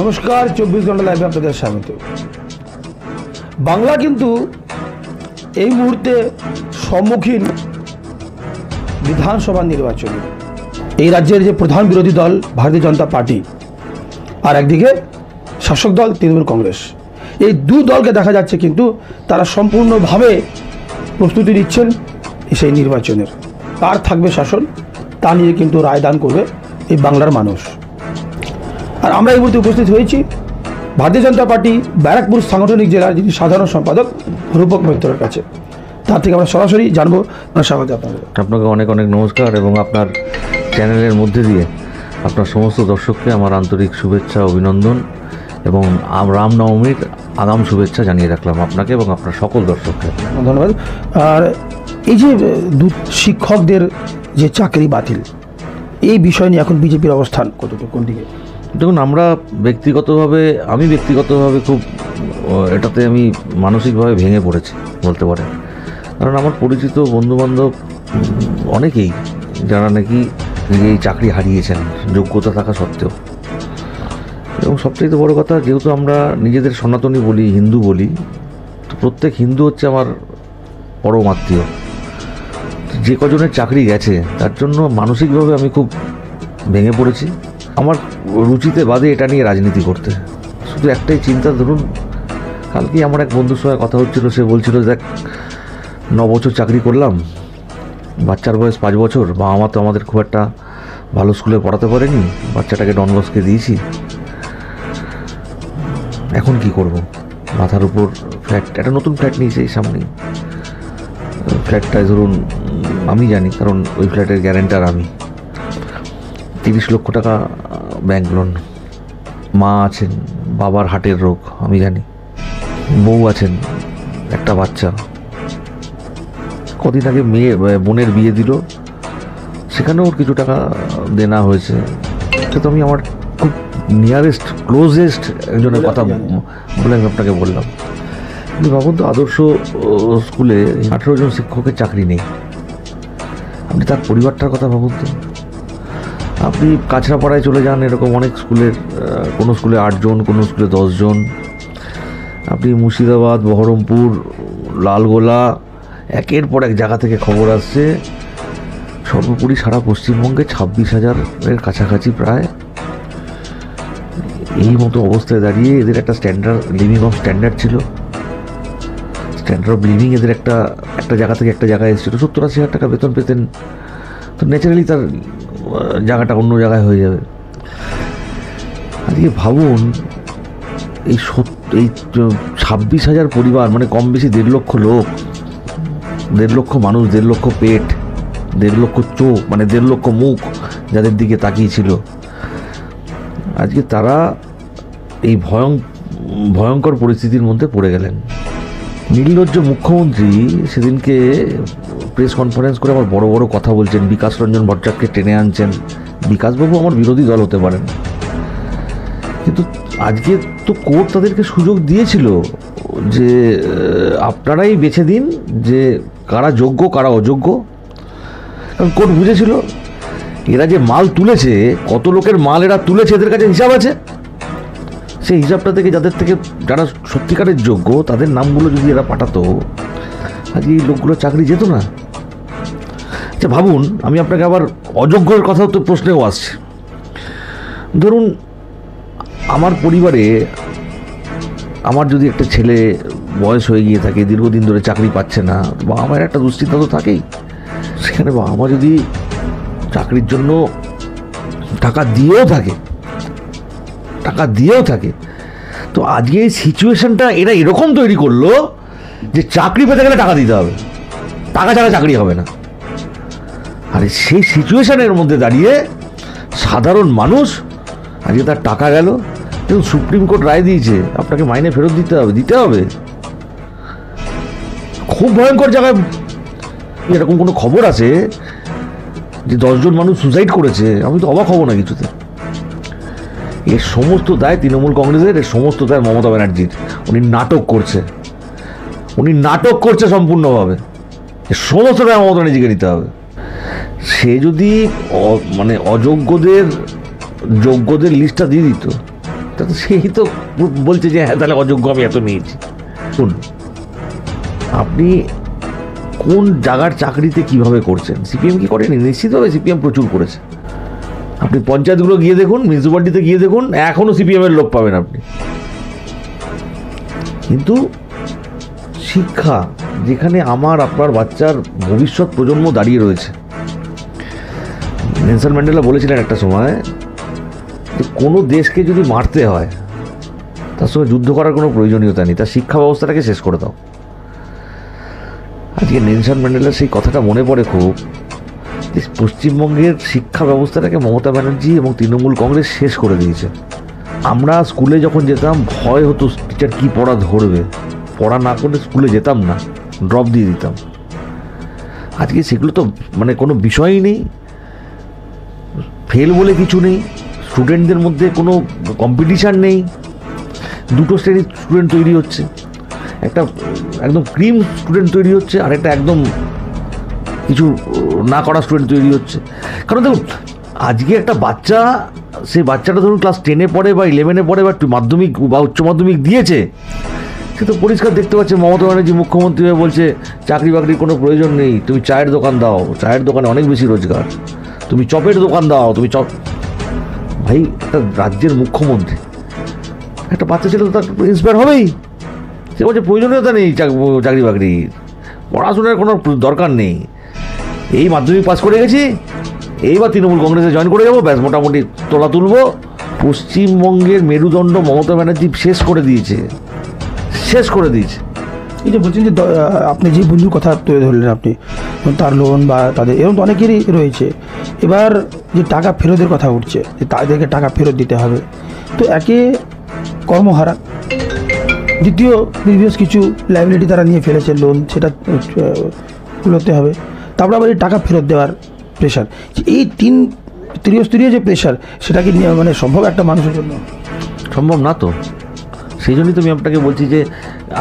নমস্কার, 24 ঘন্টা লাইভে আপনাদের স্বাগত। বাংলা কিন্তু এই মুহূর্তে সম্মুখীন বিধানসভা নির্বাচনে। এই রাজ্যের যে প্রধান বিরোধী দল ভারতীয় জনতা পার্টি আর একদিকে শাসক দল তৃণমূল কংগ্রেস, এই দু দলকে দেখা যাচ্ছে কিন্তু তারা সম্পূর্ণভাবে প্রস্তুতি নিচ্ছেন সেই নির্বাচনের। কার থাকবে শাসন তা নিয়ে কিন্তু রায়দান করবে এই বাংলার মানুষ। আর আমরা এই মুহূর্তে উপস্থিত হয়েছি ভারতীয় জনতা পার্টি ব্যারাকপুর সাংগঠনিক জেলার যিনি সাধারণ সম্পাদক রূপক মৈত্রের কাছে। তার থেকে আমরা সরাসরি জানবো। স্বাগত আপনাকে অনেক অনেক নমস্কার, এবং আপনার চ্যানেলের মধ্যে দিয়ে আপনার সমস্ত দর্শককে আমার আন্তরিক শুভেচ্ছা, অভিনন্দন এবং রামনবমীর আগাম শুভেচ্ছা জানিয়ে রাখলাম আপনাকে এবং আপনার সকল দর্শককে। ধন্যবাদ। আর এই যে শিক্ষকদের যে চাকরি বাতিল, এই বিষয় নিয়ে এখন বিজেপির অবস্থান কতটুকু, কোন দিকে? দেখুন, আমি ব্যক্তিগতভাবে খুব এটাতে আমি মানসিকভাবে ভেঙে পড়েছি বলতে পারেন। কারণ আমার পরিচিত বন্ধুবান্ধব অনেকেই যারা নাকি এই চাকরি হারিয়েছেন যোগ্যতা থাকা সত্ত্বেও। এবং সবচেয়ে বড় কথা, যেহেতু আমরা নিজেদের সনাতনী বলি, হিন্দু বলি, তো প্রত্যেক হিন্দু হচ্ছে আমার পরম আত্মীয়। যে কজনের চাকরি গেছে তার জন্য মানসিকভাবে আমি খুব ভেঙে পড়েছি। আমার রুচিতে বাদে এটা নিয়ে রাজনীতি করতে শুধু একটাই চিন্তা। ধরুন, কালকেই আমার এক বন্ধুর সঙ্গে কথা হচ্ছিল, সে বলছিল, দেখ 9 বছর চাকরি করলাম, বাচ্চার বয়স 5 বছর, বাবা মা তো আমাদের খুব একটা ভালো স্কুলে পড়াতে পারেনি, বাচ্চাটাকে ডনবস্কে দিয়েছি, এখন কি করব? মাথার উপর ফ্ল্যাট, একটা নতুন ফ্ল্যাট নিয়েছে এই সামনেই। ফ্ল্যাটটায় ধরুন আমি জানি, কারণ ওই ফ্ল্যাটের গ্যারেন্টার আমি। 30 লক্ষ টাকা ব্যাংক লোন। মা আছেন, বাবার হার্টের রোগ আমি জানি, বউ আছেন, একটা বাচ্চা। কদিন আগে বোনের বিয়ে দিল, সেখানেও ওর কিছু টাকা দেনা হয়েছে। সেটা তো আমি আমার খুব নিয়ারেস্ট ক্লোজেস্ট একজনের কথা বলে আমি আপনাকে বললাম। কিন্তু ভাবুন তো, আদর্শ স্কুলে 18 জন শিক্ষকের চাকরি নেই। আপনি তার পরিবারটার কথা ভাবুন তো। আপনি কাছড়াপাড়ায় চলে যান, এরকম অনেক স্কুলের, কোনো স্কুলে 8 জন, কোনো স্কুলে 10 জন। আপনি মুর্শিদাবাদ, বহরমপুর, লালগোলা, একের পর এক জায়গা থেকে খবর আসছে, সর্বোপরি সারা পশ্চিমবঙ্গে 26,000-এর কাছাকাছি প্রায় এই মতো অবস্থায় দাঁড়িয়ে এদের একটা স্ট্যান্ডার্ড লিভিং অফ স্ট্যান্ডার্ড ছিল। স্ট্যান্ডার্ড অফ লিভিং এদের একটা জায়গা থেকে একটা জায়গায় এসেছিল। 70-80 হাজার টাকা বেতন পেতেন, তো ন্যাচারালি তার জায়গাটা অন্য জায়গায় হয়ে যাবে। আজকে ভাবুন, এই 26,000 পরিবার, মানে কম বেশি 1.5 লক্ষ লোক, 1.5 লক্ষ মানুষ, 1.5 লক্ষ পেট, 1.5 লক্ষ চোখ, মানে 1.5 লক্ষ মুখ যাদের দিকে তাকিয়েছিল, আজকে তারা এই ভয়ঙ্কর পরিস্থিতির মধ্যে পড়ে গেলেন। নির্লজ্জ মুখ্যমন্ত্রী সেদিনকে প্রেস কনফারেন্স করে আবার বড় বড় কথা বলছেন, বিকাশ রঞ্জন ভট্টাচার্যকে টেনে আনছেন। বিকাশবাবু আমার বিরোধী দল হতে পারেন, কিন্তু আজকে তো কোর্ট তাদেরকে সুযোগ দিয়েছিল যে আপনারাই বেছে দিন যে কারা যোগ্য কারা অযোগ্য। কারণ কোর্ট বুঝেছিল এরা যে মাল তুলেছে, কত লোকের মাল এরা তুলেছে, এদের কাছে হিসাব আছে। সেই হিসাবটা থেকে যারা সত্যিকারের যোগ্য তাদের নামগুলো যদি এরা পাঠাতো, আজকে এই লোকগুলো চাকরি যেত না। আচ্ছা ভাবুন, আমি আপনাকে আবার অযোগ্যের কথাও তো প্রশ্নেও আসছে। ধরুন, আমার পরিবারে আমার যদি একটা ছেলে বয়স হয়ে গিয়ে থাকে, দীর্ঘদিন ধরে চাকরি পাচ্ছে না, বা আমার একটা দুশ্চিন্তা তো থাকেই। সেখানে বা আমার যদি চাকরির জন্য টাকা দিয়েও থাকে, তো আজকে এই সিচুয়েশনটা এরা এরকম তৈরি করলো যে চাকরি পেতে গেলে টাকা দিতে হবে, টাকা ছাড়া চাকরি হবে না। আর সেই সিচুয়েশনের মধ্যে দাঁড়িয়ে সাধারণ মানুষ আজকে তার টাকা গেল। দেখুন, সুপ্রিম কোর্ট রায় দিয়েছে আপনাকে মাইনে ফেরত দিতে হবে। খুব ভয়ঙ্কর জায়গায় এরকম কোনো খবর আছে যে 10 জন মানুষ সুসাইড করেছে, আমি তো অবাক হব না কিছুতে। এর সমস্ত দায় তৃণমূল কংগ্রেসের, এর সমস্ত দায় মমতা ব্যানার্জির। উনি নাটক করছে সম্পূর্ণভাবে। এর সমস্ত দায় মমতা ব্যানার্জিকে নিতে হবে। সে যদি মানে যোগ্যদের লিস্টটা দিয়ে দিত, তা তো সেই তো বলছে যে হ্যাঁ তাহলে অযোগ্য, আমি এত নিয়েছি। শুন, আপনি কোন জায়গার চাকরিতে কিভাবে করছেন? সিপিএম কি করেনি? নিশ্চিতভাবে সিপিএম প্রচুর করেছে। আপনি পঞ্চায়েতগুলো গিয়ে দেখুন, মিউনিসিপ্যালিটিতে গিয়ে দেখুন, এখনও সিপিএমের লোক পাবেন আপনি। কিন্তু শিক্ষা, যেখানে আমার আপনার বাচ্চার ভবিষ্যৎ প্রজন্ম দাঁড়িয়ে রয়েছে। নেলসন ম্যান্ডেলা বলেছিলেন একটা সময় যে কোনো দেশকে যদি মারতে হয় তার সঙ্গে যুদ্ধ করার কোনো প্রয়োজনীয়তা নেই, তার শিক্ষা ব্যবস্থাটাকে শেষ করে দাও। আজকে নেলসন ম্যান্ডেলার সেই কথাটা মনে পড়ে খুব, যে পশ্চিমবঙ্গের শিক্ষা ব্যবস্থাটাকে মমতা ব্যানার্জি এবং তৃণমূল কংগ্রেস শেষ করে দিয়েছে। আমরা স্কুলে যখন যেতাম ভয় হতো টিচার কী পড়া ধরবে, পড়া না করলে স্কুলে যেতাম না, ড্রপ দিয়ে দিতাম। আজকে সেগুলো তো মানে কোনো বিষয়ই নেই, ফেল বলে কিছু নেই, স্টুডেন্টদের মধ্যে কোনো কম্পিটিশান নেই, দুটো শ্রেণীর স্টুডেন্ট তৈরি হচ্ছে, একটা একদম ক্রিম স্টুডেন্ট তৈরি হচ্ছে আর একটা একদম কিছু না করা স্টুডেন্ট তৈরি হচ্ছে। কারণ দেখুন, আজকে একটা বাচ্চা, সেই বাচ্চাটা ধরুন ক্লাস 10-এ পড়ে বা 11-এ পড়ে বা মাধ্যমিক বা উচ্চ মাধ্যমিক দিয়েছে, সে তো পরিষ্কার দেখতে পাচ্ছে মমতা ব্যানার্জি মুখ্যমন্ত্রী হয়ে বলছে চাকরি বাকরির কোনো প্রয়োজন নেই, তুমি চায়ের দোকান দাও, চায়ের দোকানে অনেক বেশি রোজগার, তুমি চপের দোকান দাও, তুমি চপ। ভাই, একটা রাজ্যের মুখ্যমন্ত্রী, একটা বাচ্চা ছেলে তো তার ইন্সপায়ার হবেই। সে বলছে প্রয়োজনীয়তা নেই চাকরি বাকরির, পড়াশোনার কোনো দরকার নেই, এই মাধ্যমিক পাস করে গেছি, এইবার তৃণমূল কংগ্রেসে জয়েন করে যাবো, ব্যাস মোটামুটি তোলা তুলবো। পশ্চিমবঙ্গের মেরুদণ্ড মমতা ব্যানার্জি শেষ করে দিয়েছে, শেষ করে দিয়েছে। এই যে বলছেন যে আপনি যে বন্ধুর কথা তুলে ধরলেন, আপনি তার লোন বা তাদের এরকম তো অনেকেরই রয়েছে, এবার যে টাকা ফেরতের কথা উঠছে যে তাদেরকে টাকা ফেরত দিতে হবে, তো একে কর্মহারা, দ্বিতীয় প্রিভিয়াস কিছু লাইবিলিটি তারা নিয়ে ফেলেছে, লোন সেটা তুলতে হবে, তারপর আবার এই টাকা ফেরত দেওয়ার প্রেশার, এই ত্রিস্তরীয় যে প্রেশার, সেটা কি মানে সম্ভব একটা মানুষের জন্য? সম্ভব না তো। সেই জন্যই তো আমি আপনাকে বলছি যে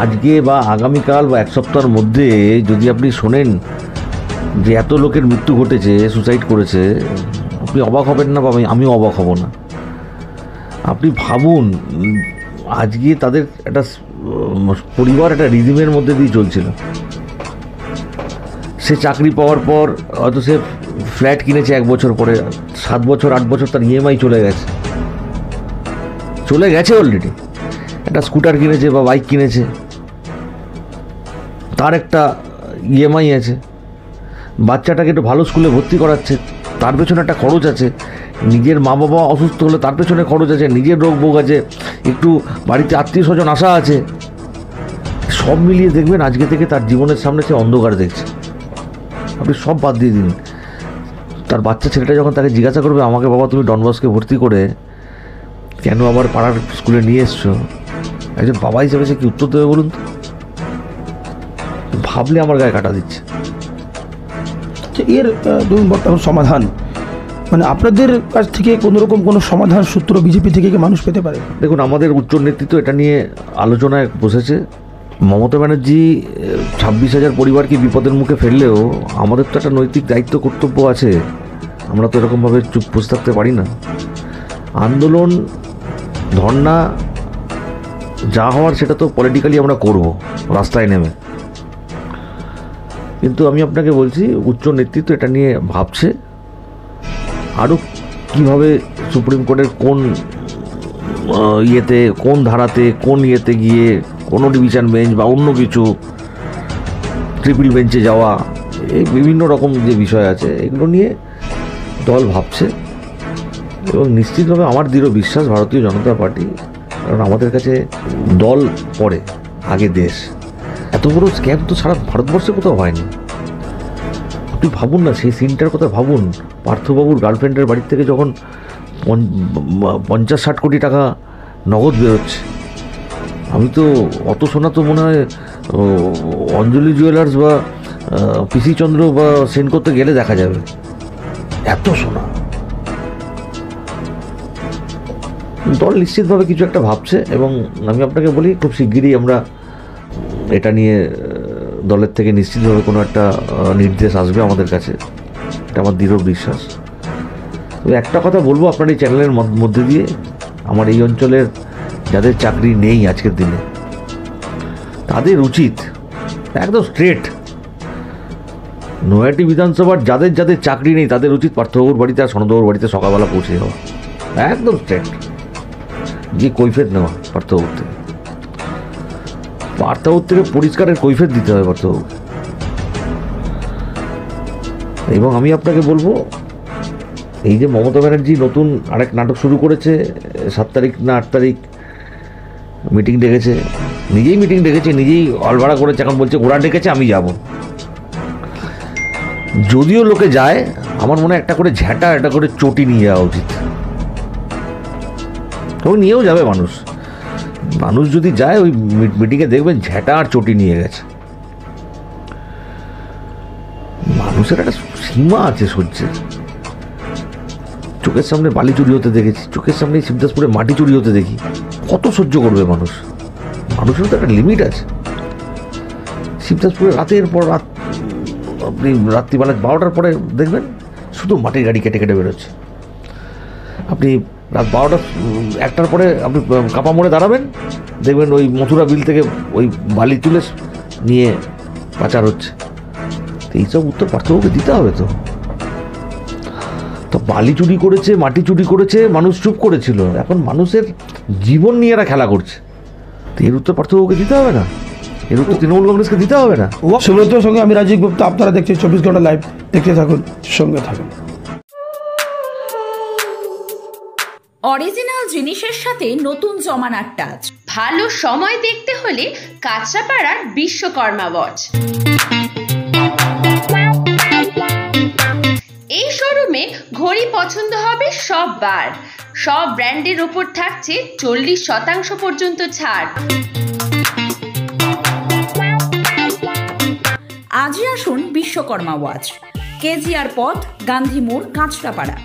আজকে বা আগামীকাল বা এক সপ্তাহের মধ্যে যদি আপনি শোনেন যে এত লোকের মৃত্যু ঘটেছে, সুসাইড করেছে, আপনি অবাক হবেন না বা আমিও অবাক হব না। আপনি ভাবুন, আজকে তাদের একটা পরিবার একটা রিদিমের মধ্যে দিয়ে চলছিল। সে চাকরি পাওয়ার পর হয়তো সে ফ্ল্যাট কিনেছে 1 বছর পরে, 7 বছর 8 বছর তার ইএমআই চলে গেছে অলরেডি। একটা স্কুটার কিনেছে বা বাইক কিনেছে, তার একটা ইএমআই আছে। বাচ্চাটাকে একটু ভালো স্কুলে ভর্তি করাচ্ছে, তার পেছনে একটা খরচ আছে। নিজের মা বাবা অসুস্থ হলে তার পেছনে খরচ আছে, নিজের রোগ ভোগ আছে, একটু বাড়িতে আত্মীয় স্বজন আসা আছে। সব মিলিয়ে দেখবেন আজকে থেকে তার জীবনের সামনে সে অন্ধকার দেখছে। আপনি সব বাদ দিয়ে দিন, তার বাচ্চা ছেলেটা যখন তাকে জিজ্ঞাসা করবে, আমাকে বাবা তুমি ডনবস্কে ভর্তি করে কেন আবার পাড়ার স্কুলে নিয়ে এসছো, একজন বাবা হিসেবে সে কি উত্তর দেবে বলুন তো? ভাবলে আমার গায়ে কাটা দিচ্ছে। এর ধরুন বর্তমান সমাধান, মানে আপনাদের কাছ থেকে কোনোরকম কোনো সমাধান সূত্র বিজেপি থেকে কি মানুষ পেতে পারে? দেখুন, আমাদের উচ্চ নেতৃত্ব এটা নিয়ে আলোচনায় বসেছে। মমতা ব্যানার্জি 26,000 পরিবারকে বিপদের মুখে ফেললেও আমাদের তো একটা নৈতিক দায়িত্ব কর্তব্য আছে। আমরা তো এরকমভাবে চুপ বসে থাকতে পারি না। আন্দোলন, ধর্না যা হওয়ার সেটা তো পলিটিক্যালি আমরা করব রাস্তায় নেমে। কিন্তু আমি আপনাকে বলছি, উচ্চ নেতৃত্ব এটা নিয়ে ভাবছে আরও কীভাবে সুপ্রিম কোর্টের কোন কোন ধারাতে, কোন গিয়ে কোনো ডিভিশন বেঞ্চ বা অন্য কিছু ট্রিপল বেঞ্চে যাওয়া, এই বিভিন্ন রকম যে বিষয় আছে এগুলো নিয়ে দল ভাবছে। এবং নিশ্চিতভাবে আমার দৃঢ় বিশ্বাস ভারতীয় জনতা পার্টি, কারণ আমাদের কাছে দল পরে, আগে দেশ। এত বড় স্ক্যাম তো সারা ভারতবর্ষে কোথাও হয়নি। আপনি ভাবুন না, সেই সিনটার কথা ভাবুন। পার্থবাবুর গার্লফ্রেন্ডের বাড়ির থেকে যখন 50-60 কোটি টাকা নগদ বেরোচ্ছে, আমি তো অত সোনা তো মনে হয় অঞ্জলি জুয়েলার্স বা পিসি চন্দ্র বা সেন করতে গেলে দেখা যাবে, এত সোনা। দল নিশ্চিতভাবে কিছু একটা ভাবছে এবং আমি আপনাকে বলি, খুব শিগগিরই আমরা এটা নিয়ে দলের থেকে নিশ্চিতভাবে কোনো একটা নির্দেশ আসবে আমাদের কাছে, এটা আমার দৃঢ় বিশ্বাস। তবে একটা কথা বলবো আপনার এই চ্যানেলের মধ্যে দিয়ে, আমার এই অঞ্চলের যাদের চাকরি নেই আজকের দিনে, তাদের উচিত একদম স্ট্রেট, নৈহাটি বিধানসভার যাদের যাদের চাকরি নেই তাদের উচিত পার্থবাবুর বাড়িতে আর সনদবাবুর বাড়িতে সকালবেলা পৌঁছে যাওয়া, একদম স্ট্রেট, যে কৈফিয়ত নেওয়া পার্থবাবুর থেকে। পার্থবাবুর থেকে পরিষ্কারের কৈফিয়ত দিতে হবে পার্থবাবুকে। এবং আমি আপনাকে বলবো, এই যে মমতা ব্যানার্জি নতুন আরেক নাটক শুরু করেছে, 7 তারিখ না 8 তারিখ মিটিং ডেকেছে, নিজেই মিটিং ডেকেছে, নিজেই অলভাড়া করেছে, এখন বলছে ওরা ডেকেছে আমি যাব। যদিও লোকে যায়, আমার মনে হয় একটা করে ঝ্যাঁটা, একটা করে চটি নিয়ে যাওয়া উচিত। তবে নিয়েও যাবে মানুষ, মানুষ যদি যায় ওই মিটিংয়ে দেখবেন ঝ্যাঁটা আর চটি নিয়ে গেছে। মানুষের একটা সীমা আছে সহ্যের। চোখের সামনে বালি চুরি হতে দেখেছি, চোখের সামনে শিবদাসপুরে মাটি চুরি হতে দেখি, কত সহ্য করবে মানুষ? মানুষের তো একটা লিমিট আছে। শিবদাসপুরে রাতের পর রাত, আপনি রাত্রিবেলা 12টার পরে দেখবেন শুধু মাটির গাড়ি কেটে কেটে বেরোচ্ছে। আপনি রাত 12টা 1টার পরে আপনি কাপা মোড়ে দাঁড়াবেন, দেখবেন ওই মথুরা বিল থেকে ওই বালি তুলে নিয়ে পাচার হচ্ছে। তো এইসব উত্তর পার্থবাবুকে দিতে হবে। তো বালি চুরি করেছে, মাটি চুরি করেছে, মানুষ চুপ করেছিল, এখন মানুষের জীবন নিয়ে এরা খেলা করছে। তো এর উত্তর পার্থবাবুকে দিতে হবে না? এর উত্তর তৃণমূল কংগ্রেসকে দিতে হবে না? সুব্রতর সঙ্গে আমি রাজীব গুপ্তা, আপনারা দেখছেন 24 ঘন্টা লাইভ, দেখতে থাকুন, সঙ্গে থাকুন। অরিজিনাল জিনিসের সাথে নতুন জমানার টাচ। ভালো সময় দেখতে হলে কাঁচরাপাড়ার বিশ্বকর্মা ওয়াচ। এই শোরুমে ঘড়ি পছন্দ হবে সববার। সব ব্র্যান্ডের ওপর থাকছে 40% পর্যন্ত ছাড়। আজই আসুন বিশ্বকর্মা ওয়াচ, কেজিআর পথ, গান্ধী মোড়, কাঁচরাপাড়া।